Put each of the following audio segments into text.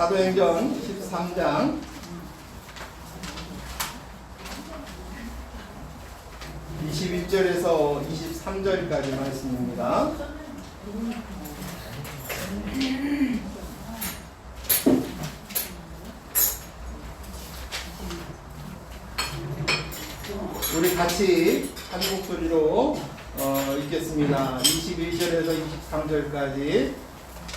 사도행전 13장 21절에서 23절까지 말씀입니다. 우리 같이 한 목소리로 읽겠습니다. 21절에서 23절까지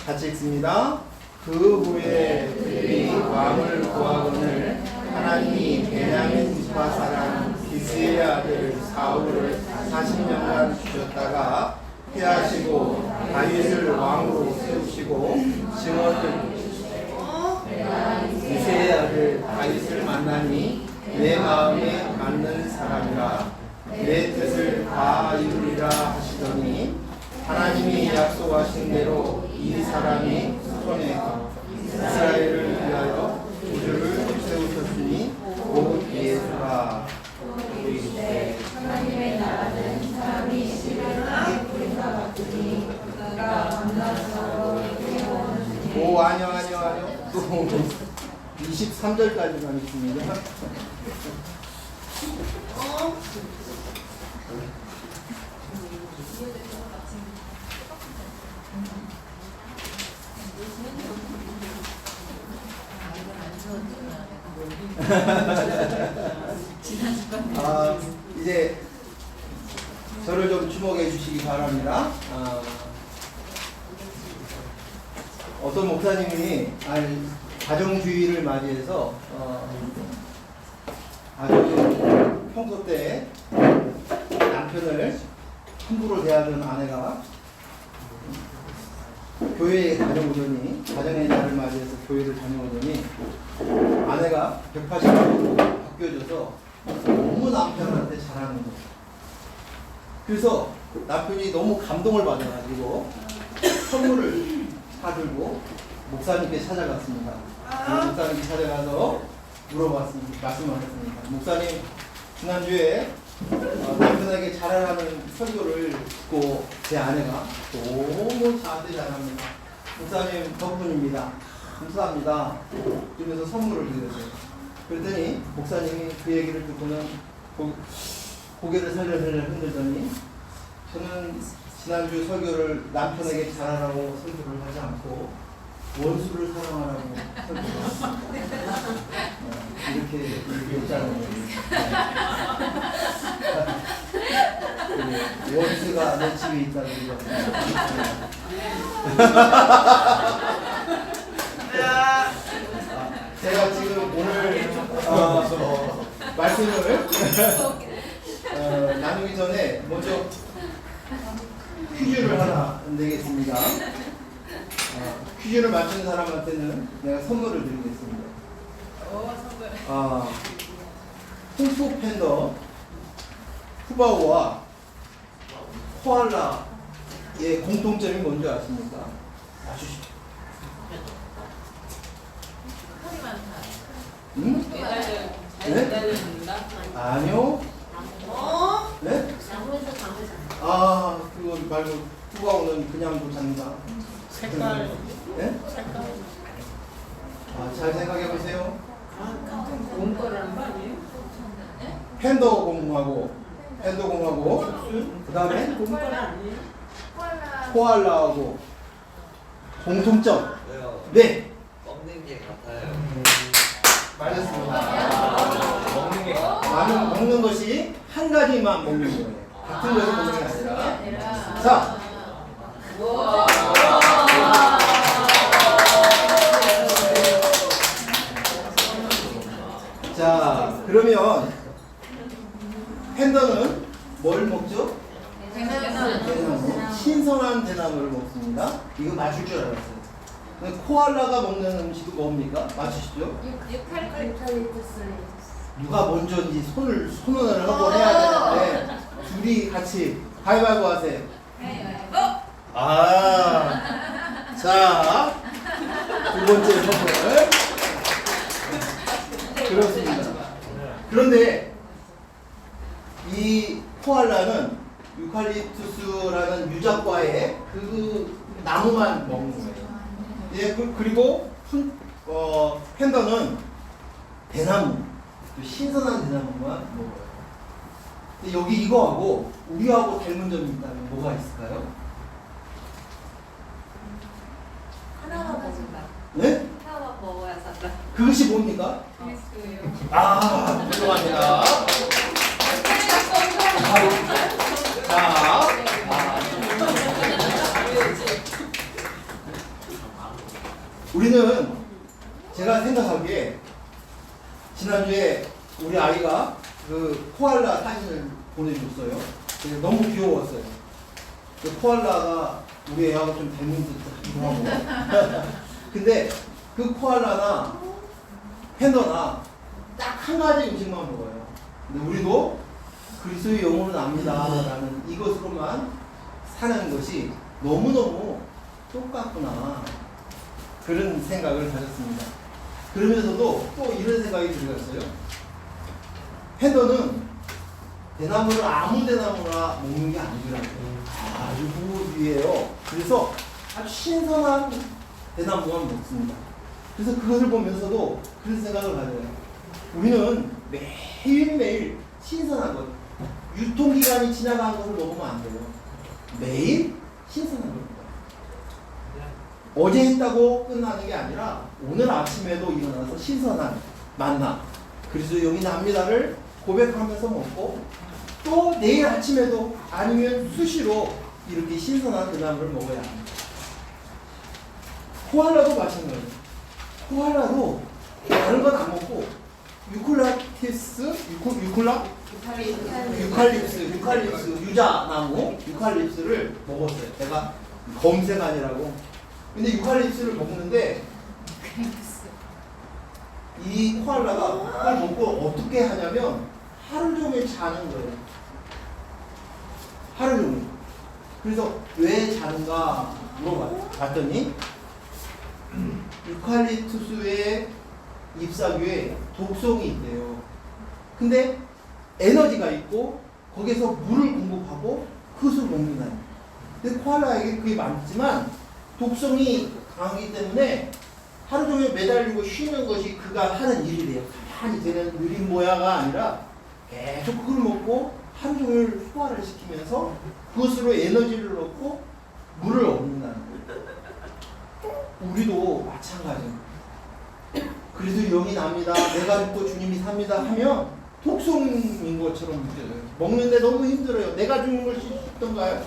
같이 읽습니다. 그 후에 그들이 왕을 구하거늘 하나님이 베냐민 지파 사람 기스의 아들 사울을 40년간 주셨다가 피하시고 다윗을 왕으로 세우시고 증언을 기스의 아들 다윗을 만나니 내 마음에 맞는 사람이라 내 뜻을 다 이루리라 하시더니 하나님이 약속하신 대로 이 사람이 손에 이스라엘을 위하여 구주를 세우셨으니 곧 예수라. 하나님의 나라는 사람이 씨를 땅에 뿌린 것 같으니 그가 만나서 오 아니요 또 23절까지만 있습니다. 이제 저를 좀 주목해 주시기 바랍니다. 어떤 목사님이 가정주의를 맞이해서 아주 평소 때 남편을 함부로 대하던 아내가 교회에 다녀오더니 가정의 날을 맞이해서 교회를 다녀오더니 아내가 180도로 바뀌어져서 너무 남편한테 잘하는 거예요. 그래서 남편이 너무 감동을 받아가지고 선물을 사들고 목사님께 찾아갔습니다. 목사님께 찾아가서 물어봤습니다. 말씀하셨습니다. 목사님, 지난주에 남편에게 잘하라는 설교를 듣고 제 아내가 너무 저한테 잘합니다. 목사님 덕분입니다. 감사합니다. 그러면서 선물을 드렸어요. 그랬더니 목사님이 그 얘기를 듣고는 고개를 살려살려 흔들더니 저는 지난주 설교를 남편에게 잘하라고 설교를 하지 않고 원수를 사랑하라고 설교를 했습니다. 이렇게 얘기했잖아요. 원수가 내 집에 있다는 얘기가 제가 지금 오늘 말씀을 나누기 전에 먼저 퀴즈를 하나 내겠습니다. 퀴즈를 맞추는 사람한테는 내가 선물을 드리겠습니다. 홍포 팬더 푸바오와 코알라의 공통점이 뭔지 아십니까? 맞추시죠. 응? 네? 아니요. 네? 그거 말고 푸바오는 그냥도 잡니다. 색깔. 네? 잘 생각해 보세요. 온 거라는 거 아니에요? 팬더곰하고 그 다음에 온 거는 아니에요? 코알라하고 공통점. 왜요? 네. 먹는 게 같아요. 맞습니다. 먹는 것이 한 가지만 먹는 거예요. 같은 것을 먹는 게 아니라. 자. 자, 그러면 팬더는 뭘 먹죠? 대나무. 신선한 대나무를 먹습니다. 이거 맞출 줄 알았어요. 근데 코알라가 먹는 음식은 뭡니까? 맞추시죠? 누가 먼저인지 손을 하고 해야 되는데 둘이 같이 가위바위보 하세요. 자, 두 번째 선물. 그렇습니다. 그런데 이 코알라는 유칼립투스라는 유자과의 그 나무만 먹는 거예요. 예, 그리고 팬더는 대나무, 신선한 대나무만 먹어요. 근데 여기 이거하고 우리하고 닮은 점이 있다면 뭐가 있을까요? 하나만 먹는다. 네? 하나만 먹어야 산다. 그것이 뭡니까? 그리스도예요. 아, 죄송합니다. 자, 우리는 제가 생각하기에 지난주에 우리 아이가 그 코알라 사진을 보내줬어요. 근데 너무 귀여웠어요. 그 코알라가 우리 애하고 좀 닮은 듯하기도 하고. 근데 그 코알라나 팬더나 딱 한 가지 음식만 먹어요. 근데 우리도 그리스도의 영혼은 압니다라는 이것으로만 사는 것이 너무너무 똑같구나. 그런 생각을 가졌습니다. 그러면서도 또 이런 생각이 들었어요. 팬더는 대나무를 아무 대나무나 먹는 게 아니더라고요. 아주 후비예요. 그래서 아주 신선한 대나무만 먹습니다. 그래서 그것을 보면서도 그런 생각을 가져요. 우리는 매일매일 신선한 것, 유통기간이 지나간 것을 먹으면 안 돼요. 매일 신선한 겁니다. 어제 했다고 끝나는 게 아니라 오늘 아침에도 일어나서 신선한 만나, 그리스도의 영이 납니다를 고백하면서 먹고 또 내일 아침에도 아니면 수시로 이렇게 신선한 대나무를 먹어야 합니다. 코알라도 마찬가지예요. 코알라도 다른 건 안 먹고 유칼립스, 유자나무, 유칼립스를 먹었어요. 제가 검색하느라고. 근데 유칼립스를 먹는데 이 코알라가 그걸 먹고 어떻게 하냐면 하루 종일 자는 거예요. 하루 종일. 그래서 왜 자는가 물어봤더니 유칼립투스의 잎사귀에 독성이 있대요. 근데 에너지가 있고 거기서 물을 공급하고 그것을 먹는다. 근데 코알라에게 그게 많지만 독성이 강하기 때문에 하루 종일 매달리고 쉬는 것이 그가 하는 일이래요. 가만히 되는 느린 모야가 아니라 계속 그걸 먹고 하루 종일 소화를 시키면서 그것으로 에너지를 얻고 물을 얻는다는 거예요. 우리도 마찬가지입니다. 그래서 영이 납니다. 내가 죽고 주님이 삽니다 하면 독성인 것처럼 느껴져요. 먹는데 너무 힘들어요. 내가 죽는 것이 쉽던가요?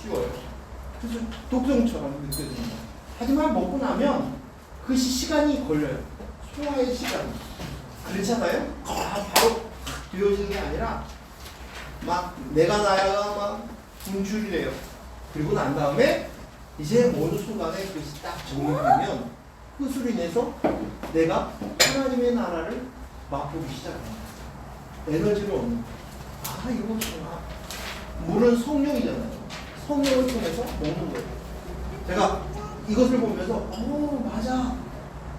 쉬워요. 그래서 독성처럼 느껴집니다. 하지만 먹고 나면 그것이 시간이 걸려요. 소화의 시간이. 그렇잖아요? 바로 되어지는 게 아니라 막 내가 나야가 막 분출이래요. 그리고 난 다음에 이제 어느 순간에 그것이 딱 정리되면 그것으로 인해서 내가 하나님의 나라를 맛보기 시작합니다. 에너지를 얻는 거예요. 이거구나. 물은 성령이잖아요. 성령을 통해서 먹는 거예요. 제가 이것을 보면서 맞아.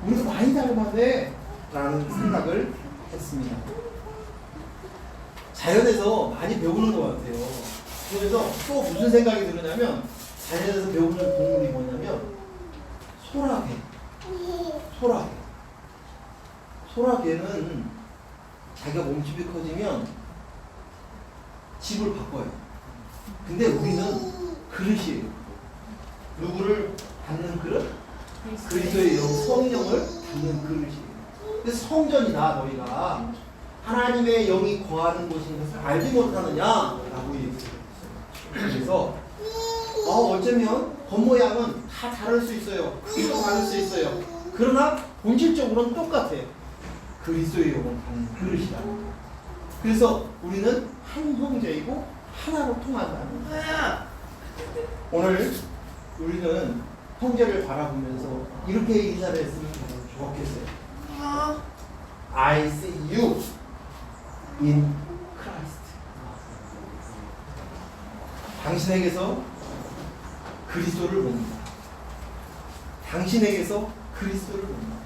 우리도 많이 닮았네 라는 생각을 했습니다. 자연에서 많이 배우는 것 같아요. 그래서 또 무슨 생각이 드느냐면 자연에서 배우는 동물이 뭐냐면 소라게. 소라게는 자기가 몸집이 커지면 집을 바꿔요. 근데 우리는 그릇이에요. 누구를 담는 그릇? 그리스도의 성령을 담는 그릇이에요. 그래서 성전이다 너희가 하나님의 영이 거하는 곳인 것을 알지 못하느냐라고 얘기했어요. 그래서 어쩌면 겉모양은 다 다를 수 있어요. 크기도 다를 수 있어요. 그러나 본질적으로는 똑같아요. 그리스도의 영은 한 그릇이다. 그래서 우리는 한 형제이고 하나로 통한다는 거예요. 오늘 우리는 형제를 바라보면서 이렇게 인사를 했으면 좋겠어요. I see you in Christ. 당신에게서 그리스도를 봅니다. 당신에게서 그리스도를 봅니다.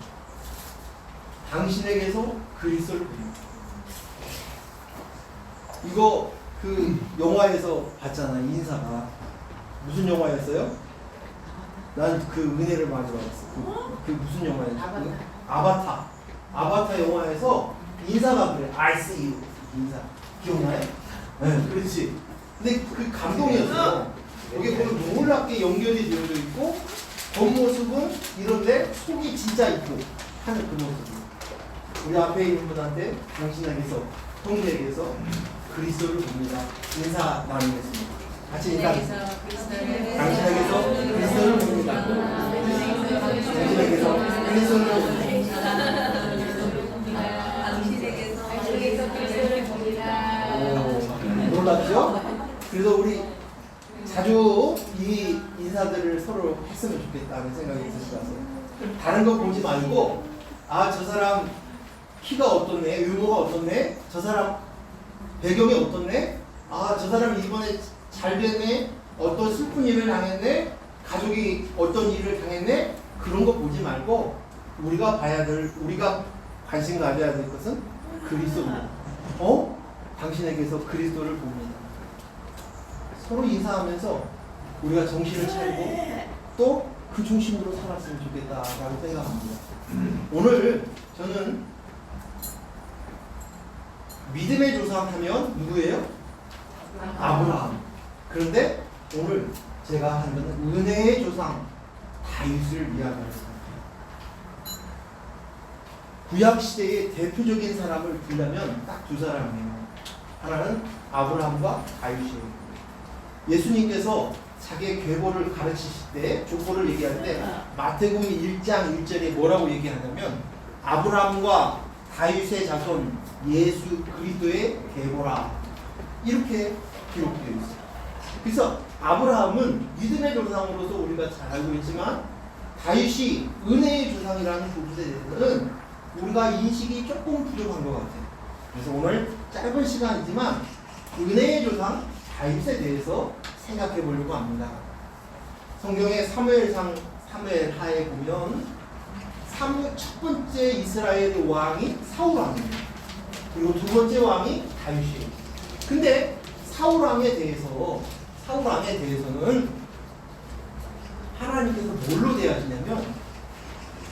당신에게서 그리스도를 봅니다. 이거 그 영화에서 봤잖아요. 인사가 무슨 영화였어요? 난 그 은혜를 많이 받았어. 그 무슨 영화였지? 아바타. 아바타 영화에서 인사가 그래. I see you. 인사. 기억나요? 네, 그렇지. 근데 그 감동이었어. 여기 보면 놀랍게 연결이 되어져 있고 겉모습은 이런데 속이 진짜 있고 하는 그 모습. 우리 앞에 있는 분한테 당신에게서 형제에게서 그리스도를 봅니다. 인사 나누겠습니다. 같이 인사. 당신에게서 그리스도를 봅니다. 당신에게서 그리스도를 봅니다. 놀랍죠? 그래서 우리 자주 이 인사들을 서로 했으면 좋겠다는 생각이 있으시라서 다른 거 보지 말고 아, 저 사람 키가 어떻네, 외모가 어떻네, 저 사람 배경이 어떻네, 아, 저 사람 이번에 잘 됐네, 어떤 슬픈 일을 당했네, 가족이 어떤 일을 당했네, 그런 거 보지 말고 우리가 봐야 될, 우리가 관심 가져야 될 것은 그리스도입니다. 당신에게서 그리스도를 봅니다. 서로 인사하면서 우리가 정신을 차리고 또 그 중심으로 살았으면 좋겠다라고 생각합니다. 오늘 저는 믿음의 조상 하면 누구예요? 아브라함. 그런데 오늘 제가 하는 것은 은혜의 조상 다윗을 이야기하겠습니다. 구약 시대의 대표적인 사람을 들자면 딱 두 사람이에요. 하나는 아브라함과 다윗이에요. 예수님께서 자기의 계보를 가르치실 때, 족보를 얘기할 때 마태복음 1장 1절에 뭐라고 얘기하냐면 아브라함과 다윗의 자손 예수 그리스도의 계보라 이렇게 기록되어 있어요. 그래서 아브라함은 믿음의 조상으로서 우리가 잘 알고 있지만 다윗이 은혜의 조상이라는 부분에 대해서는 우리가 인식이 조금 부족한 것 같아요. 그래서 오늘 짧은 시간이지만 은혜의 조상 다윗에 대해서 생각해 보려고 합니다. 성경의 사무엘상 사무엘하에 보면 첫 번째 이스라엘 왕이 사울 왕입니다. 그리고 두 번째 왕이 다윗이에요. 근데 사울 왕에 대해서는 하나님께서 뭘로 대하시냐면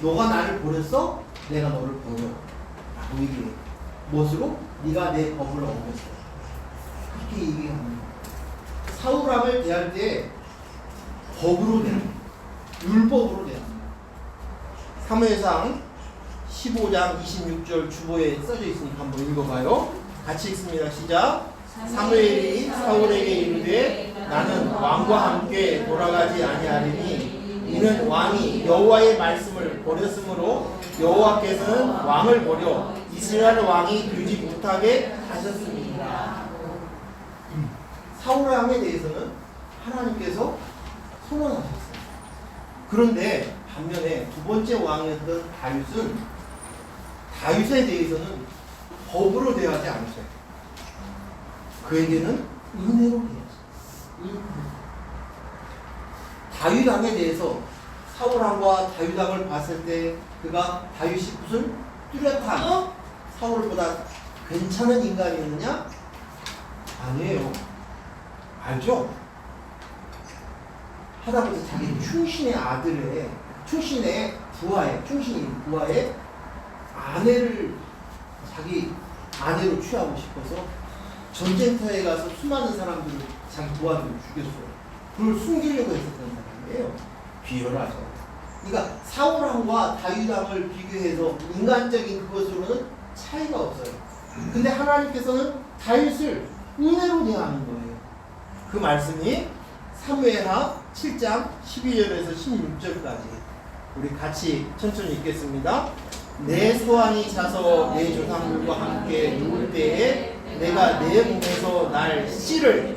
너가 나를 버렸어? 내가 너를 버려 라고 얘기해요. 무엇으로? 네가 내 법을 어겼어. 그렇게 얘기합니다. 사울 왕을 대할 때 법으로 대합니다. 율법으로 대합니다. 사무엘상 15장 26절 주보에 써져 있으니까 한번 읽어봐요. 같이 읽습니다. 시작. 사무엘이 사울에게 이르되 나는 왕과 함께 돌아가지 아니하리니 이는 왕이 여호와의 말씀을 버렸으므로 여호와께서는 왕을 버려 이스라엘 왕이 되지 못하게 하셨습니다. 사울 왕에 대해서는 하나님께서 선언하셨어요. 그런데 반면에 두 번째 왕이었던 다윗에 대해서는 법으로 대하지 않으셔요. 그에게는 은혜로 대하셨어요. 다윗 왕에 대해서 사울 왕과 다윗 왕을 봤을 때 그가 다윗이 무슨 뚜렷한 사울보다 괜찮은 인간이었느냐? 아니에요. 알죠? 하다못해 자기 충신의 부하의 아내를 자기 아내로 취하고 싶어서 전쟁터에 가서 수많은 사람들을 자기 부하들을 죽였어요. 그걸 숨기려고 했었던 사람이에요. 비열하죠. 그러니까 사울왕과 다윗왕을 비교해서 인간적인 그것으로는 차이가 없어요. 근데 하나님께서는 다윗을 은혜로 대하는 거예요. 그 말씀이 사무엘하 7장 12절에서 16절까지 우리 같이 천천히 읽겠습니다. 내 소환이 차서 내 조상들과 함께 누울 때에 내가 내 몸에서 날 씨를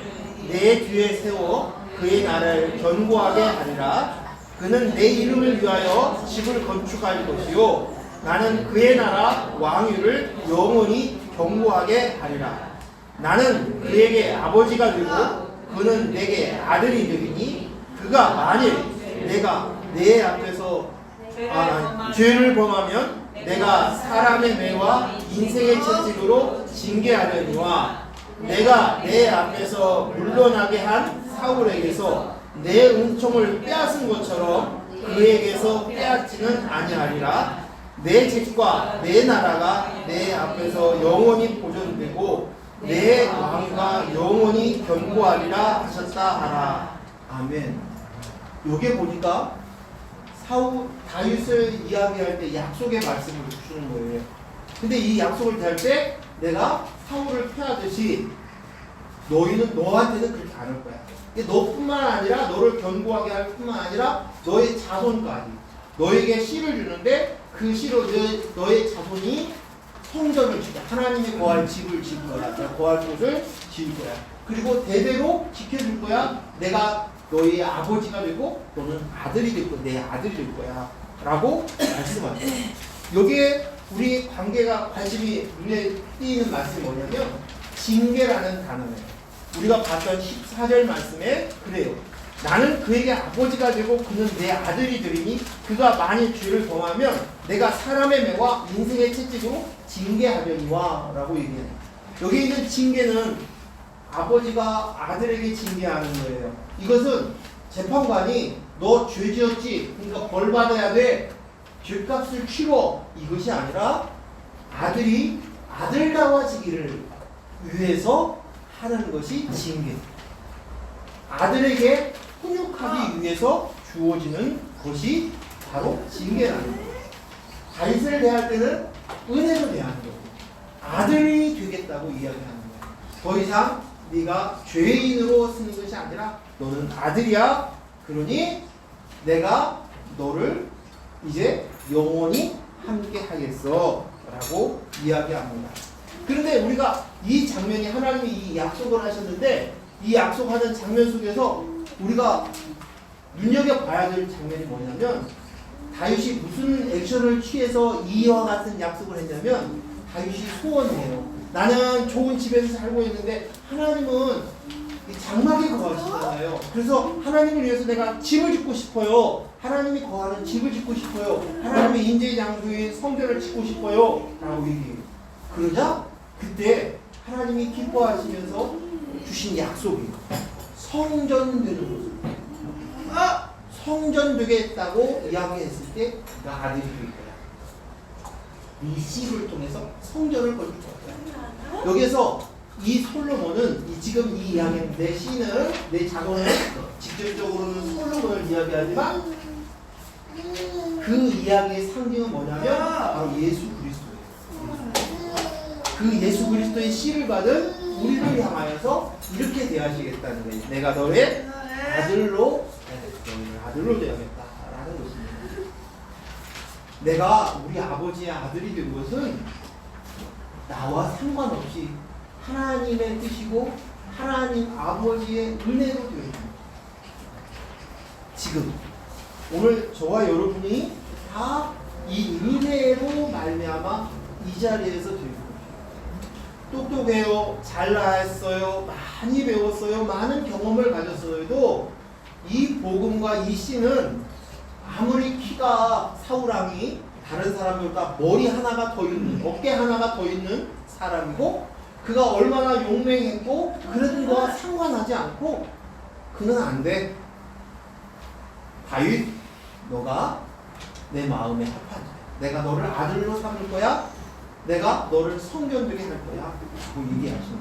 내 뒤에 세워 그의 나라를 견고하게 하리라. 그는 내 이름을 위하여 집을 건축할 것이요 나는 그의 나라 왕위를 영원히 견고하게 하리라. 나는 그에게 아버지가 되고 그는 내게 아들이 되리니 그가 만일 내가 내 앞에서 죄를 범하면 내가 사람의 매와 인생의 채찍으로 징계하려니와 내가 내 앞에서 물러나게 한 사울에게서 내 은총을 빼앗은 것처럼 그에게서 빼앗지는 아니하리라. 내 책과 내 나라가 내 앞에서 영원히 보존되고 내 왕과 영원히 견고하리라 하셨다 하라. 아멘. 여기에 보니까 다윗을 이야기할 때 약속의 말씀을 주는 거예요. 근데 이 약속을 대할 때 내가 사울을 패하듯이 너희는 너한테는 그렇게 안 할 거야. 너뿐만 아니라 너를 견고하게 할 뿐만 아니라 너의 자손까지 너에게 씨를 주는데 그 씨로 너의 자손이 성전을 지켜 하나님이 거할 집을 지을 거야. 거할 곳을 지을 거야. 그리고 대대로 지켜줄 거야. 내가 너희의 아버지가 되고 너는 아들이 될 거야. 내 아들이 될 거야. 라고 말씀하죠. 여기에 우리 관심이 눈에 띄는 말씀이 뭐냐면 징계라는 단어예요. 우리가 봤던 14절 말씀에 그래요. 나는 그에게 아버지가 되고 그는 내 아들이 되리니 그가 만일 죄를 범하면 내가 사람의 매와 인생의 채찍으로 징계하려니와 라고 얘기해요. 여기 있는 징계는 아버지가 아들에게 징계하는 거예요. 이것은 재판관이 너 죄 지었지? 그러니까 벌 받아야 돼. 죄값을 치러. 이것이 아니라 아들이 아들다워지기를 위해서 하는 것이 징계. 아들에게 훈육하기 위해서 주어지는 것이 바로 징계라는 거예요. 다윗을 대할 때는 은혜로 대하는 거고 아들이 되겠다고 이야기하는 거예요. 더 이상 네가 죄인으로 쓰는 것이 아니라 너는 아들이야. 그러니 내가 너를 이제 영원히 함께 하겠어 라고 이야기합니다. 그런데 우리가 이 장면이 하나님이 이 약속을 하셨는데 이 약속하는 장면 속에서 우리가 눈여겨봐야 될 장면이 뭐냐면 다윗이 무슨 액션을 취해서 이와 같은 약속을 했냐면 다윗이 소원이에요. 나는 좋은 집에서 살고 있는데 하나님은 장막에 거하시잖아요. 그래서 하나님을 위해서 내가 집을 짓고 싶어요. 하나님이 거하는 집을 짓고 싶어요. 하나님의 인재의 장소인 성전을 짓고 싶어요 라고 얘기해요. 그러자 그때 하나님이 기뻐하시면서 주신 약속이 성전 되는 것을 성전 되겠다고 이야기했을 때 그가 아들이 될 거야. 이 씨를 통해서 성전을 건줄 거야. 여기서 이 솔로몬은 지금 이 이야기는 내 씨는 내 자손은 직접적으로는 솔로몬을 이야기하지만 그 이야기의 상징은 뭐냐면 바로 예수 그리스도예요. 그 예수 그리스도의 씨를 받은 우리를 향하여서 이렇게 대하시겠다는 거예요. 내가 너의 아들로 되어야겠다라는 것입니다. 내가 우리 아버지의 아들이 된 것은 나와 상관없이 하나님의 뜻이고 하나님 아버지의 은혜로 되어 있습니다. 지금 오늘 저와 여러분이 다 이 은혜로 말미암아 이 자리에서 되는 거예요. 똑똑해요, 잘 나왔어요, 많이 배웠어요, 많은 경험을 가졌어도 이 복음과 이 씨는 아무리 키가 사울왕이 다른 사람들보다 머리 하나가 더 있는, 어깨 하나가 더 있는 사람이고 그가 얼마나 용맹했고 그런 거와 상관하지 않고 그는 안 돼. 다윗, 너가 내 마음에 합한 자야. 내가 너를 아들로 삼을 거야. 내가 너를 성전되게 할 거야. 라고 얘기하시는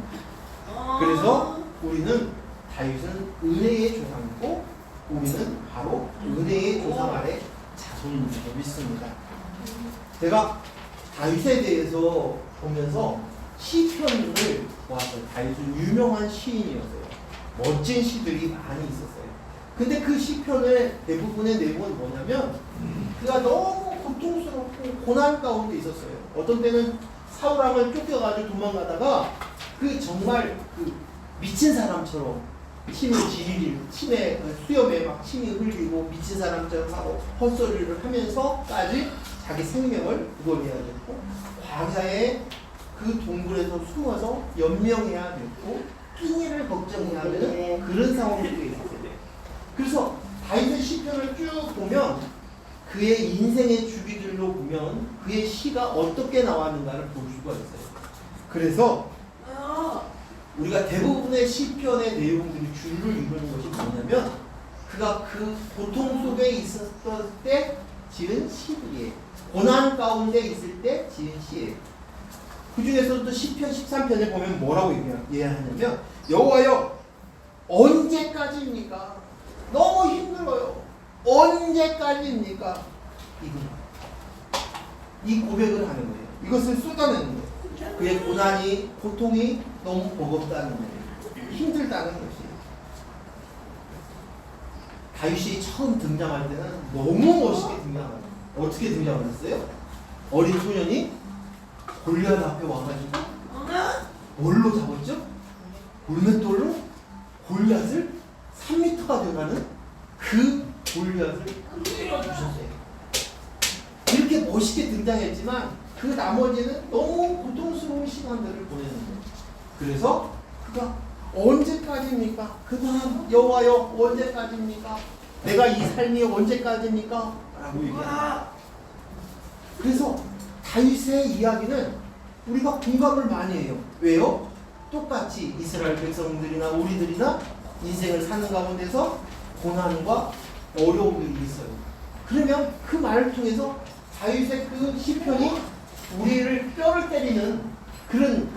거예요. 그래서 우리는 다윗은 은혜의 조상이고 우리는 바로 은혜의 조상 아래 자손인 줄 믿습니다. 제가 다윗에 대해서 보면서 시편을 보았어요. 다윗은 유명한 시인이었어요. 멋진 시들이 많이 있었어요. 근데 그 시편의 대부분의 내용은 뭐냐면 그가 너무 고통스럽고 고난 가운데 있었어요. 어떤 때는 사울왕을 쫓겨가지고 도망가다가 그 정말 그 미친 사람처럼 침을 지리고 침에 수염에 막 침이 흘리고 미친 사람처럼 하고 헛소리를 하면서까지 자기 생명을 구원해야 됐고 광야에 그 동굴에서 숨어서 연명해야 됐고 핑계를 걱정해야 되는 그런 상황이 있었어요. 그래서 다윗의 시편을 쭉 보면 그의 인생의 주기들로 보면 그의 시가 어떻게 나왔는가를 볼 수가 있어요. 그래서 우리가 대부분의 시편의 내용들이 줄을 이루는 것이 뭐냐면 그가 그 고통 속에 있었을 때 지은 시들이에요. 고난 가운데 있을 때 지은 시예요. 그 중에서도 시편 13편에 보면 뭐라고 얘기하냐면 여호와여 언제까지입니까? 너무 힘들어요. 언제까지입니까? 이 고백을 하는 거예요. 이것을 쏟아내는 거예요. 그의 고난이 고통이 너무 버겁다는 거예요. 힘들다는 것이에요. 다윗이 처음 등장할 때는 너무 멋있게 등장합니다. 어떻게 등장했어요? 어린 소년이 골리앗 앞에 와가지고 뭘로 잡았죠? 돌맷돌로 골리앗을 3m가 되어가는 그 골리앗을 때려주셨어요. 이렇게 멋있게 등장했지만 그 나머지는 너무 고통스러운 시간들을 보내는 거예요. 그래서 그가 언제까지입니까? 그동안 여호와여 언제까지입니까? 내가 이 삶이 언제까지입니까? 라고 얘기합니다. 그래서 다윗의 이야기는 우리가 공감을 많이 해요. 왜요? 똑같이 이스라엘 백성들이나 우리들이나 인생을 사는 가운데서 고난과 어려움들이 있어요. 그러면 그 말을 통해서 다윗의 그 시편이 우리를 뼈를 때리는 그런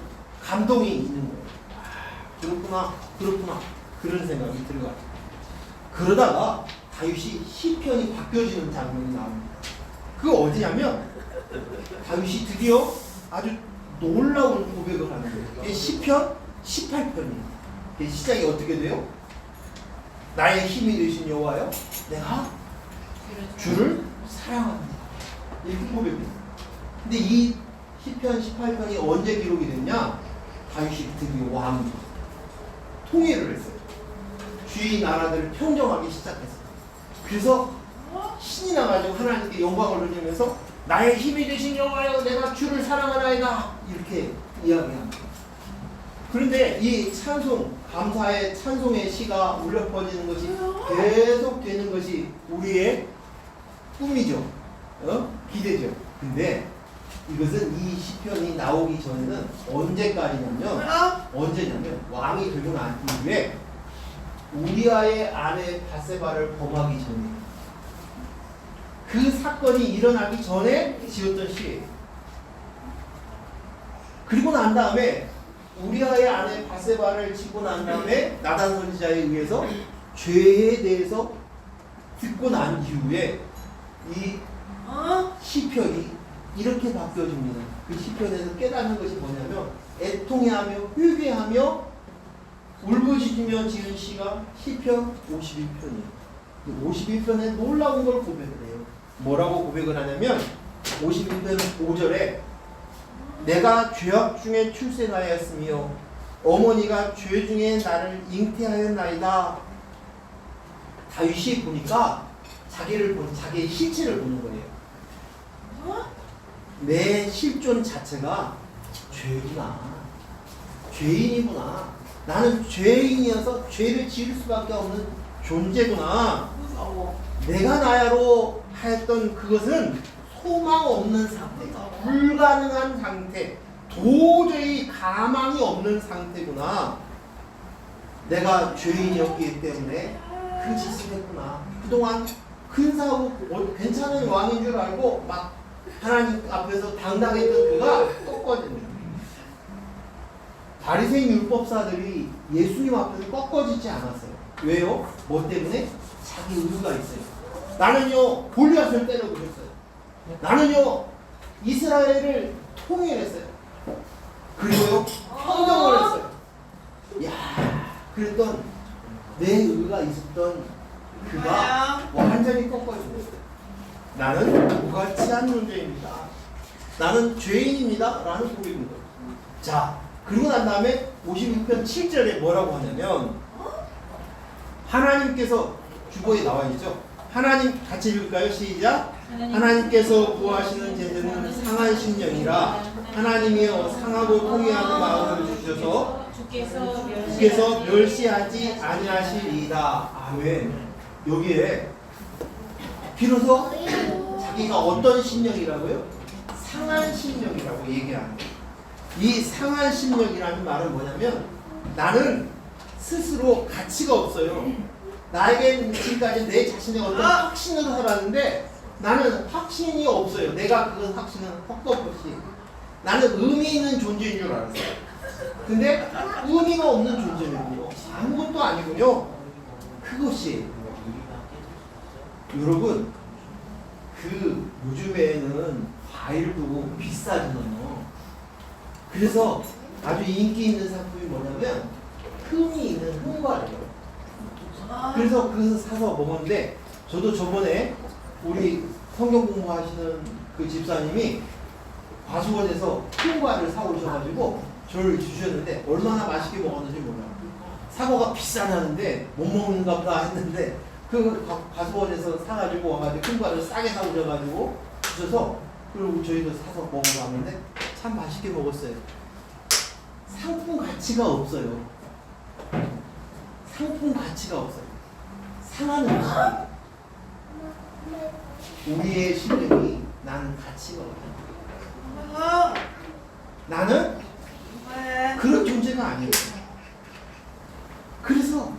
감동이 있는 거예요. 그렇구나 그런 생각이 들어가요. 그러다가 다윗이 시편이 바뀌어지는 장면이 나옵니다. 그 어디냐면 다윗이 드디어 아주 놀라운 고백을 하는 거예요. 이게 시편 18편이에요. 시작이 어떻게 돼요? 나의 힘이 되신 여호와여 내가 주를 사랑합니다. 이렇게 고백해요. 근데 이 시편 18편이 언제 기록이 됐냐? 다윗이 드디어 왕이 통일을 했어요. 주위 나라들을 평정하기 시작했어요. 그래서 신이 나가지고 하나님께 영광을 돌리면서 나의 힘이 되신 여호와여 내가 주를 사랑하나이다 이렇게 이야기합니다. 그런데 이 찬송, 감사의 찬송의 시가 울려 퍼지는 것이 계속 되는 것이 우리의 꿈이죠. 기대죠. 근데 이것은 이 시편이 나오기 전에는 언제냐면 왕이 되고 난 이후에 우리아의 아내 바세바를 범하기 전에 그 사건이 일어나기 전에 지었던 시예요. 그리고 난 다음에 우리아의 아내 바세바를 지고 난 다음에 나단 선지자에 의해서 죄에 대해서 듣고 난 이후에 이 시편이 이렇게 바뀌어집니다. 그 시편에서 깨닫는 것이 뭐냐면 애통해하며 회개하며 울부짖으며 지은 시가 시편 51편이에요. 51편에 놀라운 걸 고백을 해요. 뭐라고 고백을 하냐면 51편 5절에 내가 죄악 중에 출생하였으며 어머니가 죄 중에 나를 잉태하였나이다. 다윗이 보니까 자기의 실체를 보는 거예요. 내 실존 자체가 죄구나. 죄인이구나. 나는 죄인이어서 죄를 지을 수밖에 없는 존재구나. 내가 나야로 하였던 그것은 소망 없는 상태, 불가능한 상태, 도저히 가망이 없는 상태구나. 내가 죄인이었기 때문에 그 짓을 했구나. 그동안 근사하고 괜찮은 왕인 줄 알고 막 하나님 앞에서 당당했던 그가 꺾어지는 거예요. 바리새인 율법사들이 예수님 앞에서 꺾어지지 않았어요. 왜요? 뭐 때문에? 자기 의무가 있어요. 나는요 골리앗을 때려부셨어요. 나는요 이스라엘을 통일했어요. 그리고요 평정을 했어요. 야, 그랬던 내 의가 있었던 그가 완전히 꺾어집니다. 나는 무가치한 존재입니다. 나는 죄인입니다. 라는 고백입니다. 자, 그리고 난 다음에 56편 7절에 뭐라고 하냐면 하나님께서 주보에 나와 있죠. 하나님 같이 읽을까요? 시작. 하나님께서 구하시는 제자는 상한 심령이라 하나님이여 상하고 통회하는 마음을 주셔서 주께서 멸시하지 아니하시리이다. 아멘. 여기에 비로소 자기가 어떤 심령이라고요? 상한 심령이라고 얘기하는 거예요. 이 상한 심령이라는 말은 뭐냐면 나는 스스로 가치가 없어요. 나에게는 지금까지 내 자신의 어떤 확신으로 살았는데 나는 확신이 없어요. 내가 그 확신은 헛것없이 나는 의미 있는 존재인 줄 알았어요. 근데 의미가 없는 존재는요 아무것도 아니군요. 그것이 여러분 그 요즘에는 과일도 비싸잖아요. 그래서 아주 인기 있는 상품이 뭐냐면 흠이 있는 흠과예요. 그래서 그것을 사서 먹었는데 저도 저번에 우리 성경 공부하시는 그 집사님이 과수원에서 흠과를 사오셔가지고 저를 주셨는데 얼마나 맛있게 먹었는지 몰라요. 사과가 비싸다는데 못 먹는가 보다 했는데 그 과수원에서 사가지고 와가지고 흠과를 싸게 사오셔가지고 주셔서 그리고 저희도 사서 먹어봤는데 참 맛있게 먹었어요. 상품 가치가 없어요. 상품 가치가 없어요. 상하는 음식. 우리의 심령이 나는 가치가 없다. 나는 그런 존재가 아니에요. 그래서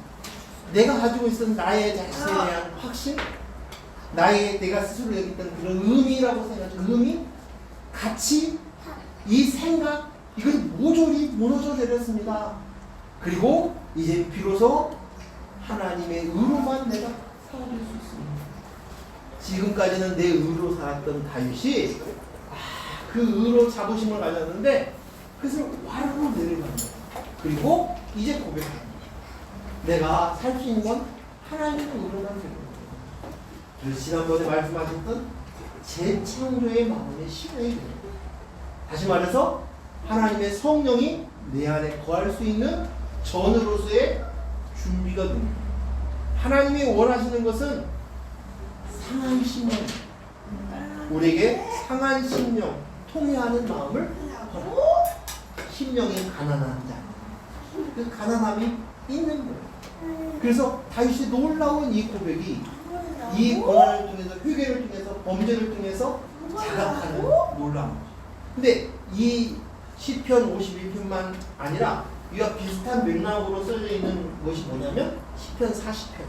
내가 가지고 있었던 나의 자신에 대한 확신, 내가 스스로 여겼던 그런 의미라고 생각하는 의미, 가치, 이 생각, 이건 모조리 무너져 내렸습니다. 그리고 이제 비로소 하나님의 의로만 내가 살아갈 수 있습니다. 지금까지는 내 의로 살았던 다윗이 그 의로 자부심을 가졌는데 그것을 와르르 내려갑니다. 그리고 이제 고백합니다. 내가 살 수 있는 건 하나님의 의로만 되는 거예요. 그래서 지난번에 말씀하셨던 재창조의 마음의 실현이 됩니다. 다시 말해서 하나님의 성령이 내 안에 거할 수 있는 전으로서의 준비가 됩니다. 하나님이 원하시는 것은 상한 심령, 우리에게 상한 심령, 통회하는 마음을 심령이 가난한 자, 그 가난함이 있는 거예요. 그래서 다윗이 놀라운 이 고백이 이 고난을 통해서 회개를 통해서 범죄를 통해서 자각하는 놀라운 거죠. 근데 이 시편 52편만 아니라 이와 비슷한 맥락으로 써져 있는 것이 뭐냐면 시편 40편.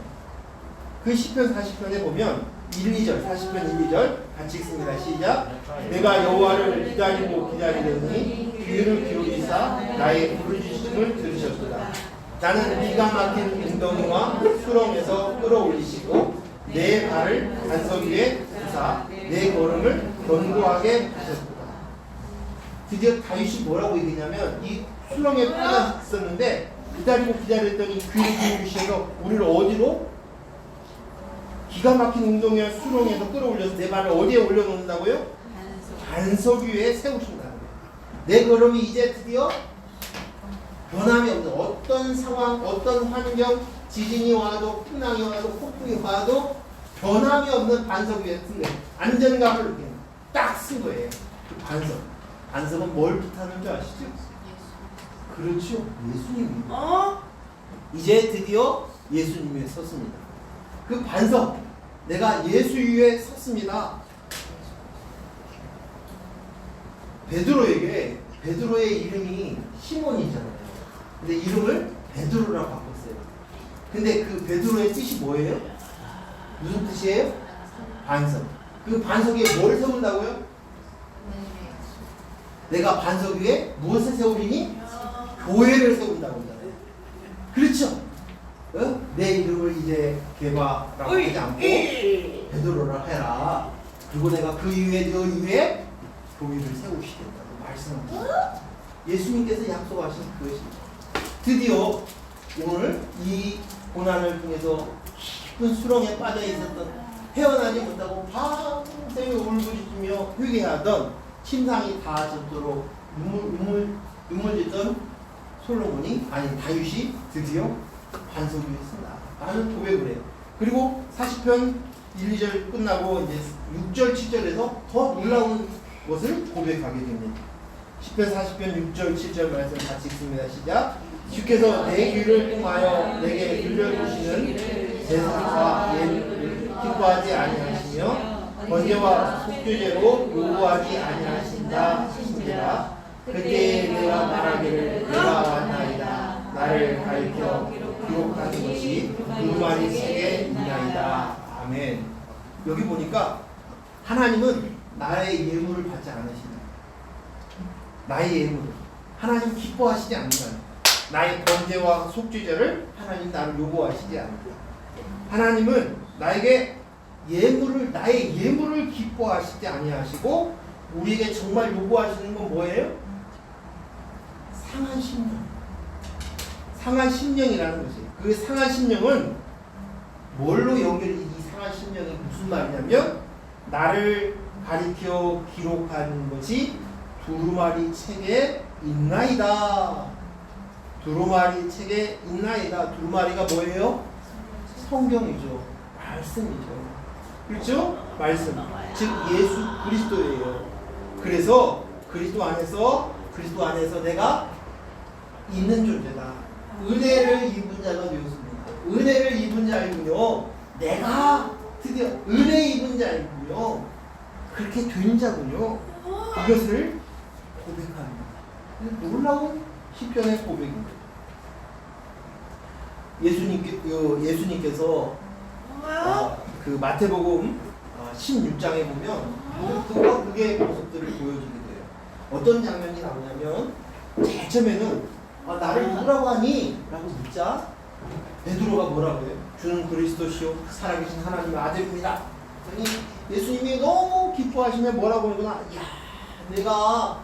그 시편 40편에 보면 1, 2절, 40편 1, 2절 같이 읽습니다. 시작. 내가 여호와를 기다리더니 귀를 기울이사 나의 부르짖음을 들으셨도다. 나는 기가 막힌 웅덩이와 수렁에서 끌어올리시고 내 발을 반석 위에 두사 내 걸음을 견고하게 하셨도다. 드디어 다윗이 뭐라고 얘기냐면 이 수렁에 빠져 있었는데 기다렸더니 귀를 기울이셔서 우리를 어디로? 기가 막힌 웅덩이와 수렁에서 끌어올려서 내 발을 어디에 올려놓는다고요? 반석 위에 세우신다는 거예요. 내 걸음이 이제 드디어 변함이 없는 어떤 상황, 어떤 환경, 지진이 와도 풍랑이 와도 폭풍이 와도 변함이 없는 반석 위에 쓴 거예요. 안전감을 느끼는 딱 쓴 거예요. 그 반석. 반석은 뭘 뜻하는 줄 아시죠? 그렇죠. 예수님입니다. 이제 드디어 예수님 위에 섰습니다. 그 반석, 내가 예수 위에 섰습니다. 베드로에게 베드로의 이름이 시몬이잖아요. 근데 이름을 베드로라고 바꿨어요. 근데 그 베드로의 뜻이 뭐예요? 무슨 뜻이에요? 반석. 그 반석 위에 뭘 세운다고요? 내가 반석 위에 무엇을 세우리니? 교회를 세운다고 하잖아요. 그렇죠? 어? 내 이름을 이제 게바라고 하지 않고 베드로라 해라. 그리고 내가 그 이후에 너 이후에 교회를 세우시겠다고 말씀합니다. 예수님께서 약속하신 그것입니다. 드디어 오늘 이 고난을 통해서 깊은 수렁에 빠져 있었던 헤어나지 못하고 밤새 울부짖으며 회개하던 심상이 다 젖도록 눈물 짓던 솔로몬이 아니 다윗이 드디어 반석 위에 쓴다 라는 고백을 해요. 그리고 40편 1, 2절 끝나고 이제 6절 7절에서 더 놀라운 것을 고백하게 됩니다. 10편 40편 6절 7절 말씀 같이 읽습니다. 시작. 주께서 내 귀를 통하여 내게 들려주시는 제사와 예를 기뻐하지 아니하시며 번제와 속죄제로 요구하지 아니하신다 하시니라. 그때 내가 말하기를 내가 왔나이다. 나를 가리켜 기록하는 것이 두루마리 책에 있나이다. 아멘. 여기 보니까 하나님은 나의 예물을 받지 않으시다. 나의 예물을 하나님 기뻐하시지 않는다. 나의 번제와 속죄제를 하나님 나를 요구하시지 않는다. 하나님은 나에게 나의 예물을 기뻐하시지 아니하시고 우리에게 정말 요구하시는 건 뭐예요? 상한 심령. 상한 심령이라는 것이. 그 상한 심령은 뭘로 이 상한 심령이 무슨 말이냐면 나를 가리켜 기록한 것이 두루마리 책에 있나이다. 두루마리 책에 있나이다. 두루마리가 뭐예요? 성경이죠. 말씀이죠. 그렇죠? 말씀. 즉 예수 그리스도예요. 그래서 그리스도 안에서 내가 있는 존재다. 은혜를 입은 자가 되었습니다. 은혜를 입은 자이군요. 내가 드디어 은혜 입은 자이군요. 그렇게 된 자군요. 이것을 고백합니다. 놀라운 시편의 고백입니다. 예수님께서 그 마태복음 16장에 보면 그의 모습들을 보여주게 돼요. 어떤 장면이 나오냐면 제일 처음에는 나를 누구라고 하니? 라고 묻자 베드로가 뭐라고 해요? 주는 그리스도시요 살아계신 하나님의 아들입니다. 그러니 예수님이 너무 기뻐하시며 뭐라고 하는구나. 이야, 내가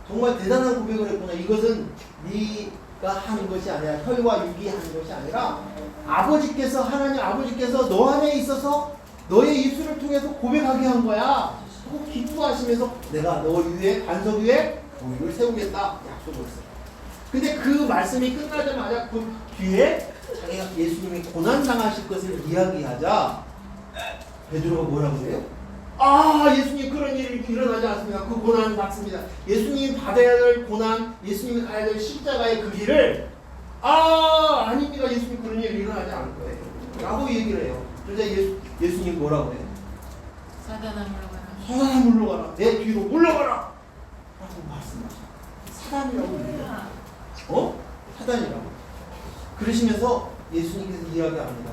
정말 대단한 고백을 했구나. 이것은 네가 하는 것이 아니라 혈과 육이 하는 것이 아니라 하나님 아버지께서 너 안에 있어서 너의 입술을 통해서 고백하게 한 거야. 꼭 기뻐하시면서 내가 너 위에 반석 위에 교회를 세우겠다 약속을 했어요. 근데 그 말씀이 끝나자마자 그 뒤에 자기가 예수님이 고난당하실 것을 이야기하자 베드로가 뭐라고 해요? 예수님 그런 일이 일어나지 않습니다. 그 고난은 맞습니다. 예수님이 받아야 될 고난, 예수님이 가야 될 십자가의 그 길을 아닙니다. 예수님 그런 일이 일어나지 않을 거예요. 라고 얘기를 해요. 그러자 예수님 뭐라고 해요? 사단아 물러가라. 사단아 물러가라. 내 뒤로 물러가라. 라고 말씀하셔요. 사단이라고 얘기해요. 사단이라고. 그러시면서 예수님께서 이야기합니다.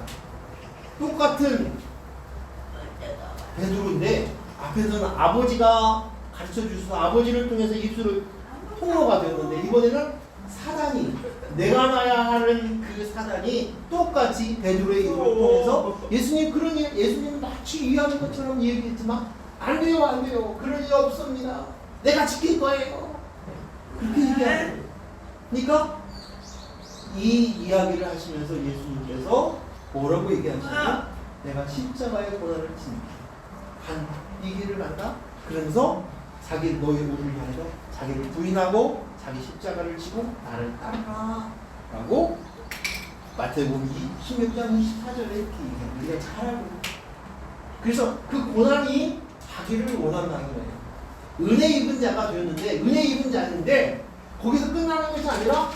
똑같은 베드로인데 앞에서는 아버지가 가르쳐 주셔서 아버지를 통해서 입술을 통로가 되었는데 이번에는 사단이 내가 나야 하는 그 사단이 똑같이 베드로의 입을 통해서 예수님 마치 이해하는 것처럼 얘기했지만 안 돼요 그럴 리 없습니다. 내가 지킬 거예요. 그렇게 얘기하는 거예요. 그러니까 이 이야기를 하시면서 예수님께서 뭐라고 얘기하시냐면 내가 십자가의 고난을 이 길을 간다. 그러면서 너희 우리를 위해서 자기를 부인하고 자기 십자가를 지고 나를 따르라 라고 마태복음 16장 24절에 이렇게 얘기합니다. 우리가 잘 알고 있는. 그래서 그 고난이 자기를 원한다는 거예요. 은혜 입은 자가 되었는데 은혜 입은 자인데 거기서 끝나는 것이 아니라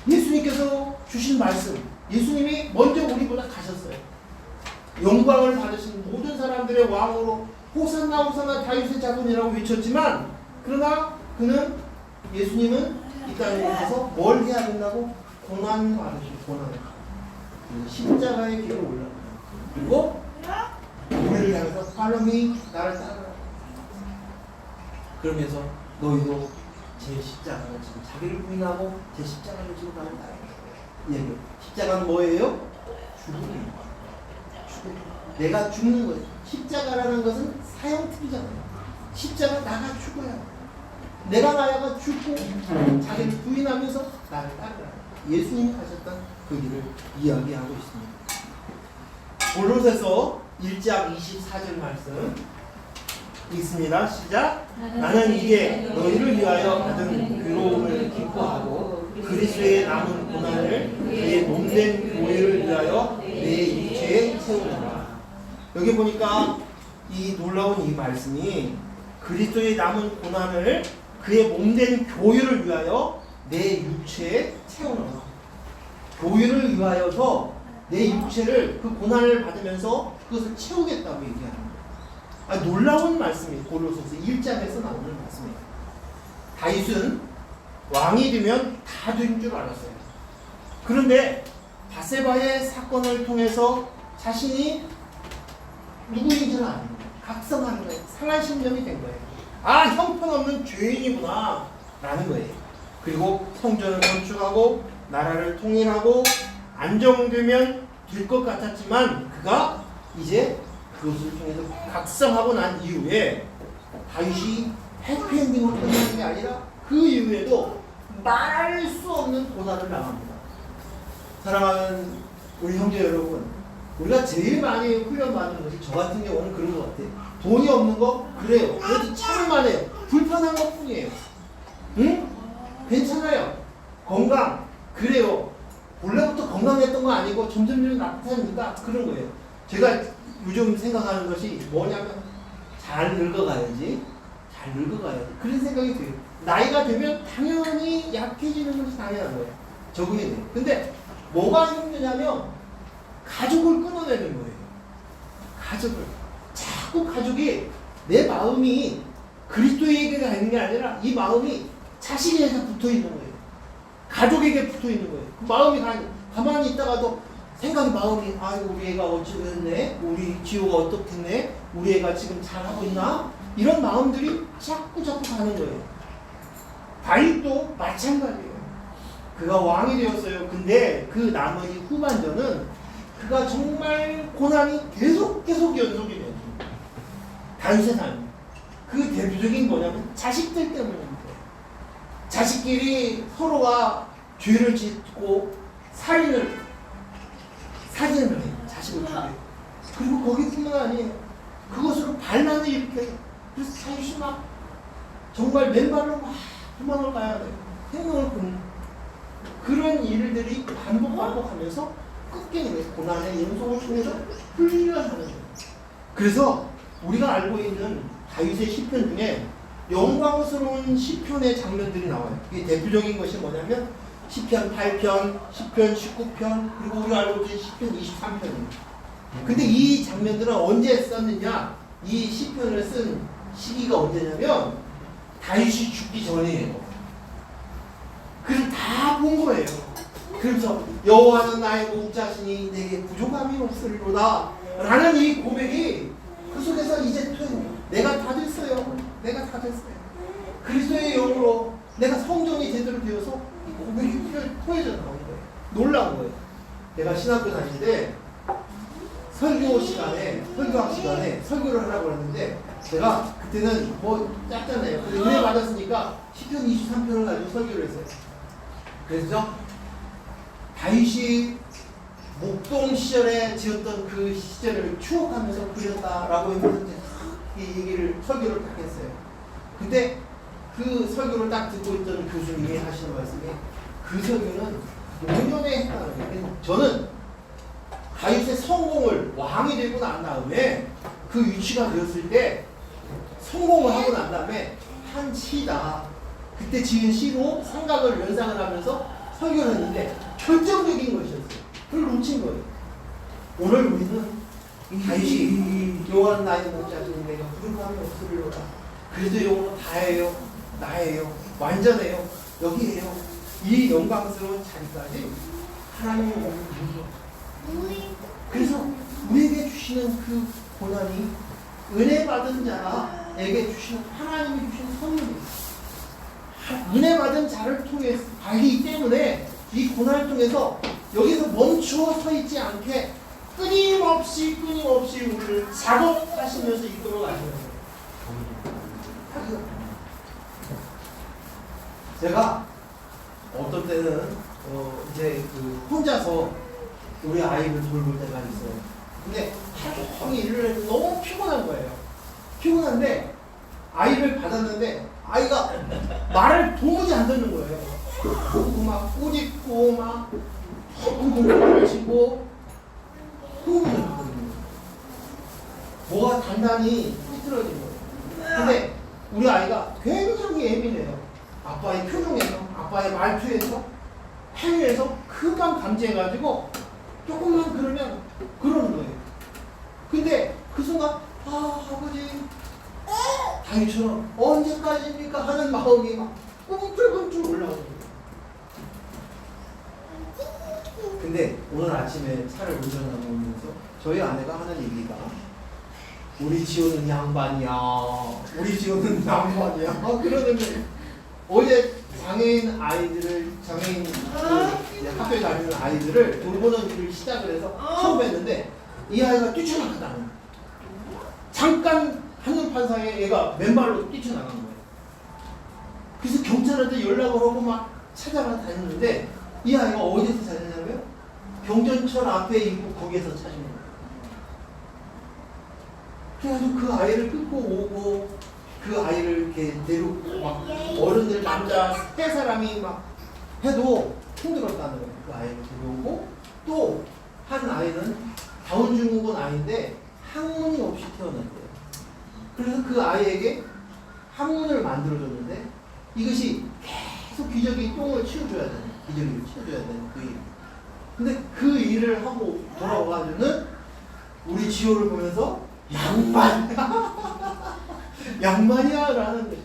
예수님께서 주신 말씀, 예수님이 먼저 우리보다 가셨어요. 영광을 받으신 모든 사람들의 왕으로 호산나 호산나 다윗의 자손이라고 외쳤지만 그러나 예수님은 이 땅에 오셔서 뭘 해야 된다고? 고난 받으시고 고난을 가고 십자가의 길을 올라가요. 그리고 우리를 향해서 Follow me, 나를 따르라. 그러면서 너희도 제 십자가를 지고 자기를 부인하고 제 십자가를 지고 나를 따르라. 십자가는 뭐예요? 죽음이에요. 내가 죽는 거예요. 십자가라는 것은 사형특이잖아요. 십자가 나가 죽어야 내가 나야가 죽고 자기를 부인하면서 나를 따르라. 예수님이 가셨던 그 길을 이야기하고 있습니다. 골로새서 1장 24절 말씀 읽습니다. 시작. 나는 이게 너희를 위하여 받은 괴로움을 기뻐하고 그리스도의 남은 고난을 그의 몸된 교회를 위하여 내 육체에 채우노라. 여기 보니까 이 놀라운 이 말씀이 그리스도의 남은 고난을 그의 몸된 교회를 위하여 내 육체에 채우노라. 교회를 위하여서 내 육체를 그 고난을 받으면서 그것을 채우겠다고 얘기하는 거예요. 놀라운 말씀이에요. 골로새서 1장에서 나오는 말씀이에요. 다윗은 왕이 되면 다 된 줄 알았어요. 그런데 바세바의 사건을 통해서 자신이 누구인지는 아는 거예요. 각성하는 거예요. 상한 신념이 된 거예요. 아, 형편없는 죄인이구나 라는 거예요. 그리고 성전을 건축하고 나라를 통일하고 안정되면 될 것 같았지만 그가 이제 그것을 통해서 각성하고 난 이후에 다윗이 해피엔딩으로 끝나는 게 아니라 그 이후에도 말할 수 없는 고난을 당합니다. 사랑하는 우리 형제 여러분, 우리가 제일 많이 훈련받는 것이 저 같은 경우는 그런 것 같아요. 돈이 없는 거? 그래요. 그래도 참을만 해요. 불편한 것 뿐이에요. 응? 괜찮아요. 건강? 그래요. 원래부터 건강했던 거 아니고 점점 나타나니까 그런 거예요. 제가 요즘 생각하는 것이 뭐냐면 잘 늙어가야지. 잘 늙어가야지. 그런 생각이 들어요. 나이가 되면 당연히 약해지는 것이 당연한 거예요. 적응이 돼요. 근데 뭐가 힘드냐면 가족을 끊어내는 거예요. 가족을. 자꾸 가족이 내 마음이 그리스도에게 있는 게 아니라 이 마음이 자식에게 붙어 있는 거예요. 가족에게 붙어 있는 거예요. 그 마음이 가만히 있다가도 생각이 마음이 아이고 우리 애가 어찌됐네, 우리 지호가 어떻겠네, 우리 애가 지금 잘하고 있나, 이런 마음들이 자꾸 가는 거예요. 다윗도 마찬가지예요. 그가 왕이 되었어요. 근데 그 나머지 후반전은 그가 정말 고난이 계속 연속이 돼요. 다윗의 삶. 그 대표적인 뭐냐면 자식들 때문입니다. 자식끼리 서로가 죄를 짓고 사진을 해요. 자식을 죽여요. 그리고 거기뿐만 아니에요. 그것으로 반란을 일으켜요. 그래서 다윗이 막 정말 맨발로 막 도망을 가야 돼요. 생명을 끊는 그런 일들이 반복하면서 끝게임의 고난의 연속을 통해서 훈련하는 거예요. 그래서 우리가 알고 있는 다윗의 시편 중에 영광스러운 시편의 장면들이 나와요. 이게 대표적인 것이 뭐냐면 시편 8편, 시편 19편, 그리고 우리가 알고 있는 시편 23편입니다. 근데 이 장면들은 언제 썼느냐? 이 시편을 쓴 시기가 언제냐면 다윗이 죽기 전이에요. 그걸 다 본 거예요. 그래서 여호와는 나의 목자시니 내게 부족함이 없으리로다 라는 이 고백이 그 속에서 이제 내가 다 됐어요. 내가 다 됐어요. 그리스도의 영으로 내가 성전이 제대로 되어서 이 고백이 토해져 나오는 거예요. 놀라운 거예요. 내가 신학교 다닐 때 설교학 시간에 설교를 하라고 했는데 제가 그때는 뭐 짧잖아요. 근데 은혜 받았으니까 시편 23편을 가지고 설교를 했어요. 그래서 다윗이 목동 시절에 지었던 그 시절을 추억하면서 그렸다라고 하면서 이 얘기를 설교를 딱 했어요. 근데 그 설교를 딱 듣고 있던 교수님이 하시는 말씀이 그 설교는 노년에 했다는 거예요. 저는 다윗의 성공을 왕이 되고 난 다음에 그 위치가 되었을 때 성공을 하고 난 다음에 한 시다. 그때 지은 시로 생각을 연상을 하면서 설교를 했는데 결정적인 것이었어요. 그걸 놓친 거예요. 오늘 우리는 다윗이 여호와는 나의 목자시니 내가 부족함이 없으리로다. 그래도 영으로 다예요. 나예요. 완전해요. 여기에요. 이 영광스러운 자리까지 하나님이 오는 거예요. 그래서 우리에게 주시는 그 고난이 은혜 받은 자에게 주시는 하나님이 주신 선물이에요. 은혜 받은 자를 통해 알기 때문에 이 고난을 통해서 여기서 멈추어 서 있지 않게 끊임없이 우리를 작업하시면서 이끌어 가시는 거예요. 제가 어떤 때는 이제 혼자서 우리 아이를 돌볼 때가 있어요. 근데 하루 종일 일을 해서 너무 피곤한 거예요. 피곤한데 아이를 받았는데 아이가 말을 도무지 안 듣는 거예요. 그리고 막 꼬집고 막 쿵쿵쿵 치고 뭐가 단단히 삐뚤어진 거예요. 근데 우리 아이가 굉장히 예민해요. 아빠의 표정에서, 아빠의 말투에서, 행위에서 금방 감지해가지고 조금만 그러면 그러는 거예요. 근데 그 순간 아버지 다윗처럼 언제까지입니까 하는 마음이 막 꿈틀꿈틀 올라오는 거예요. 근데 오늘 아침에 차를 운전하고 오면서 저희 아내가 하는 얘기가 우리 지호는 양반이야. 우리 지호는 양반이야. 그러는데 어제 장애인 학교에 다니는 아이들을 돌보는 일을 시작을 해서 처음 뵀는데 이 아이가 뛰쳐나갔다는 거예요. 잠깐 한눈판 사이에 얘가 맨발로 뛰쳐나간 거예요. 그래서 경찰한테 연락을 하고 막 찾아가 다녔는데 이 아이가 어디서 찾았냐고요? 경전철 앞에 있고 거기에서 찾은 거예요. 그래가지고 그 아이를 끌고 오고 그 아이를 이렇게 데리고 막 어른들 남자 세 사람이 막 해도 힘들었다는 거예요. 그 아이를 데려오고 또 한 아이는 다운증후군 아이인데 항문이 없이 태어났대요. 그래서 그 아이에게 항문을 만들어줬는데 이것이 계속 기저귀 똥을 치워줘야 되는, 기저귀를 치워줘야 되는 그 일. 근데 그 일을 하고 돌아와가지고는 우리 지호를 보면서 양반이야, 양반이야 라는 것이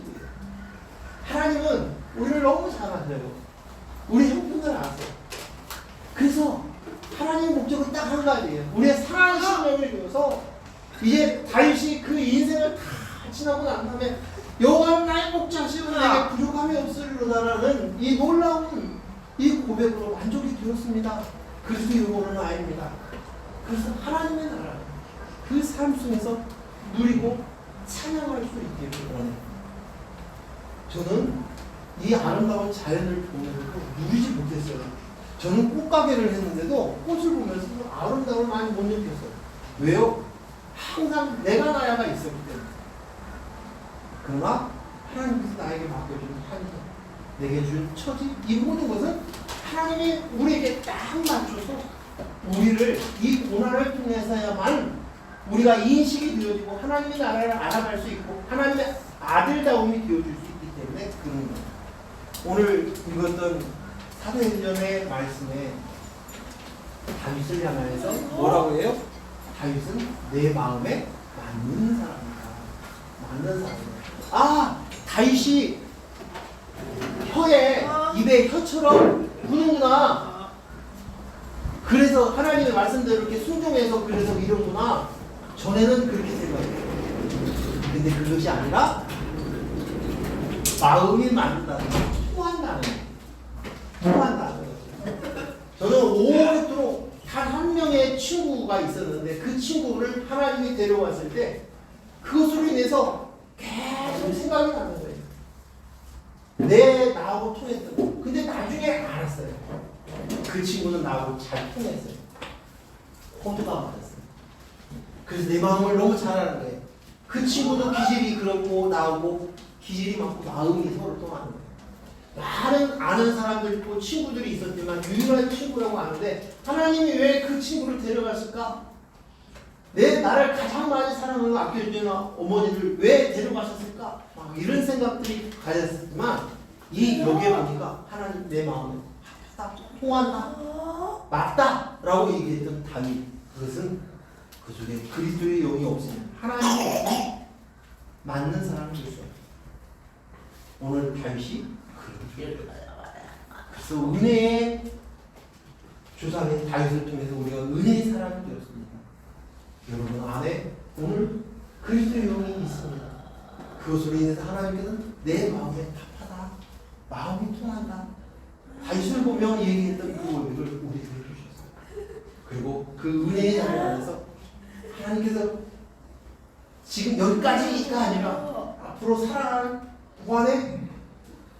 하나님은 우리를 너무 잘 아세요. 우리 형편을 아세요. 그래서 하나님의 목적은 딱 한 가지예요. 우리의 상한 신명을 줘서 이제 다윗이 그 인생을 다 지나고 난 다음에 여호와는 나의 목자시오 내게 부족함이 없으리로다라는 이 놀라운 이 고백으로 만족이 되었습니다. 그리스도의 영혼은 아닙니다. 그래서 하나님의 나라 그 삶 속에서 누리고 찬양할 수 있기를 원해요. 저는 이 아름다운 자연을 보면서도 누리지 못했어요. 저는 꽃가게를 했는데도 꽃을 보면서 아름다움을 많이 못 느꼈어요. 왜요? 항상 내가 나야가 있었기 때문에. 그러나 하나님께서 나에게 맡겨준 환경, 내게 준 처지, 이 모든 것은 하나님이 우리에게 딱 맞춰서 우리를 이 고난을 통해서야만 우리가 인식이 되어지고 하나님의 나라를 알아갈 수 있고 하나님의 아들다움이 되어줄 수 있기 때문에 그런 거예요. 오늘 읽었던 사도행전의 말씀에 다윗을 향하여서 뭐라고 해요? 다윗은 내 마음에 맞는 사람이다. 맞는 사람이다. 아, 다윗이 혀에 입에 혀처럼 구는구나. 그래서 하나님의 말씀대로 이렇게 순종해서 그래서 이런구나. 전에는 그렇게 생각해요. 근데 그것이 아니라 마음이 맞는다는 거, 통한다는 거. 통한다는 거죠. 저는 오랫도록 단 한 명의 친구가 있었는데 그 친구를 하나님이 데려왔을 때 그것으로 인해서 계속 생각이 나는 거예요. 나하고 통했던 거. 근데 나중에 알았어요. 그 친구는 나하고 잘 통했어요. 홈트가 맞았어요. 그래서 내 마음을 너무 잘 아는 거예요. 그 친구도 기질이 그렇고 나하고 기질이 많고 마음이 서로 통하는 거예요. 많은 아는 사람들도 친구들이 있었지만 유일한 친구라고 아는데 하나님이 왜 그 친구를 데려갔을까? 나를 가장 많이 사랑하고 아껴주는 어머니를 왜 데려가셨을까? 막 이런 생각들이 가졌지만 여기에 보니까 하나님 내 마음에 합하다, 통한다, 맞다 라고 얘기했던 다윗. 그것은 그 속에 그리스도의 영이 없으면 하나님이 맞는 사람이 있어요. 오늘 다윗이 그래서 은혜의 조상인 다윗을 통해서 우리가 은혜의 사람이 되었습니다. 여러분 안에 오늘 그리스도의 영이 있습니다. 그것으로 인해서 하나님께서는 내 마음에 답하다, 마음이 통한다. 다윗을 보며 얘기했던 그 원리를 우리에게 주셨어요. 그리고 그 은혜의 자리 안에서 하나님께서 지금 여기까지가 아니라 앞으로 살아갈 동안에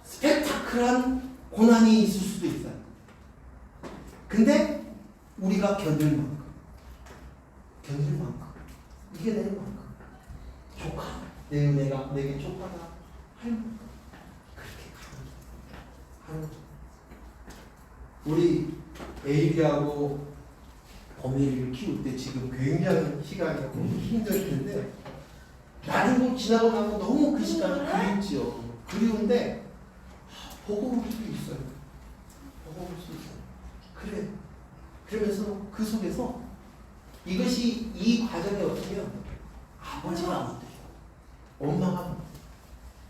스펙타클한 고난이 있을 수도 있어요. 근데 우리가 견딜 만큼 이겨낼 만큼 족하 내 은혜가 내게 족하다 할 만큼 그렇게 하는 거죠. 우리 에이비하고 범일이를 키울 때 지금 굉장히 시간이 힘들 텐데 나중에 지나고 나면 너무 그 시간이 그립지요. 그리운데 보고 올 수 있어요. 보고 올 수 있어요. 그래. 그러면서 그 속에서 이것이 이 과정에 없으면 아버지가 못 돼요. 엄마가 못 돼요.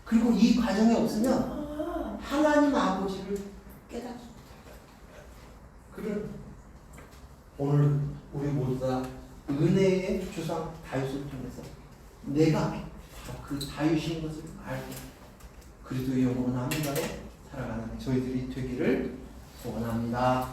그리고 이 과정에 없으면 하나님 아버지를 깨닫지 못해요. 그런 오늘 우리 모두 다 은혜의 주상 다윗을 통해서 내가 바로 그 다윗인 것을 알고 그리스도의 영으로 남은 자로 살아가는 저희들이 되기를 소원합니다.